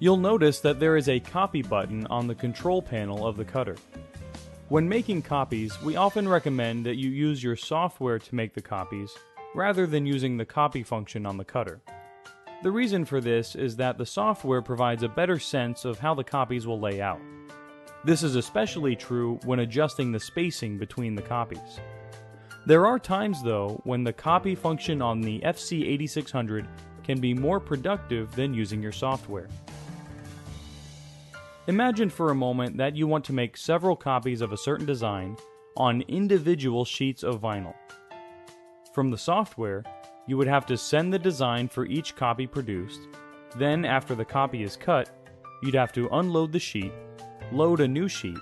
You'll notice that there is a copy button on the control panel of the cutter. When making copies, we often recommend that you use your software to make the copies, rather than using the copy function on the cutter. The reason for this is that the software provides a better sense of how the copies will lay out. This is especially true when adjusting the spacing between the copies. There are times, though, when the copy function on the FC8600 can be more productive than using your software. Imagine for a moment that you want to make several copies of a certain design on individual sheets of vinyl. From the software, you would have to send the design for each copy produced. Then, after the copy is cut, you'd have to unload the sheet, load a new sheet,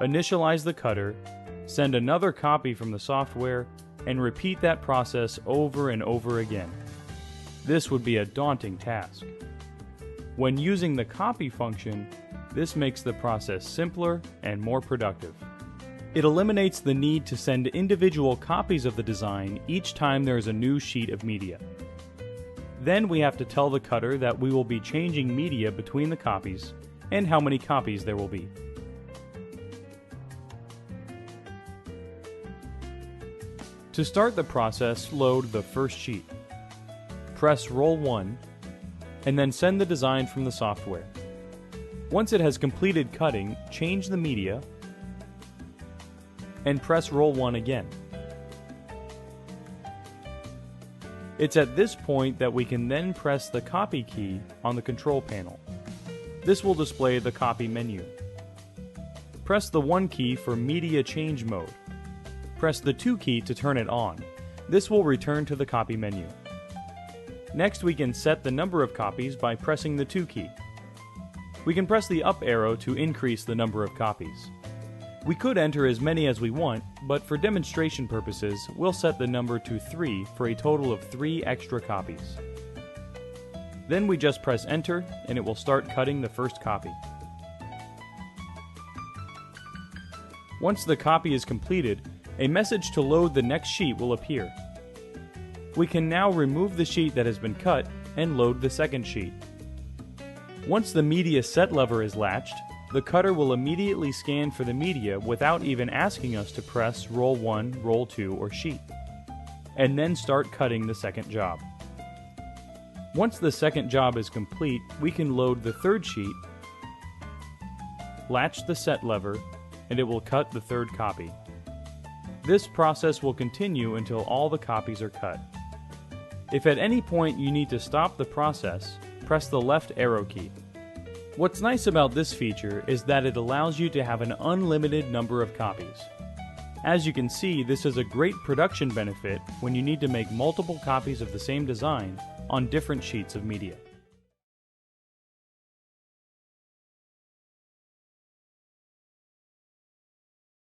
initialize the cutter, send another copy from the software, and repeat that process over and over again. This would be a daunting task. When using the copy function, this makes the process simpler and more productive. It eliminates the need to send individual copies of the design each time there is a new sheet of media. Then we have to tell the cutter that we will be changing media between the copies and how many copies there will be. To start the process, load the first sheet. Press Roll 1, and then send the design from the software. Once it has completed cutting, change the media, and press Roll 1 again. It's at this point that we can then press the Copy key on the control panel. This will display the Copy menu. Press the 1 key for Media Change Mode. Press the 2 key to turn it on. This will return to the Copy menu. Next, we can set the number of copies by pressing the 2 key. We can press the up arrow to increase the number of copies. We could enter as many as we want, but for demonstration purposes, we'll set the number to 3 for a total of 3 extra copies. Then we just press enter and it will start cutting the first copy. Once the copy is completed, a message to load the next sheet will appear. We can now remove the sheet that has been cut and load the second sheet. Once the media set lever is latched, the cutter will immediately scan for the media without even asking us to press Roll 1, Roll 2, or Sheet, and then start cutting the second job. Once the second job is complete, we can load the third sheet, latch the set lever, and it will cut the third copy. This process will continue until all the copies are cut. If at any point you need to stop the process, press the left arrow key. What's nice about this feature is that it allows you to have an unlimited number of copies. As you can see, this is a great production benefit when you need to make multiple copies of the same design on different sheets of media.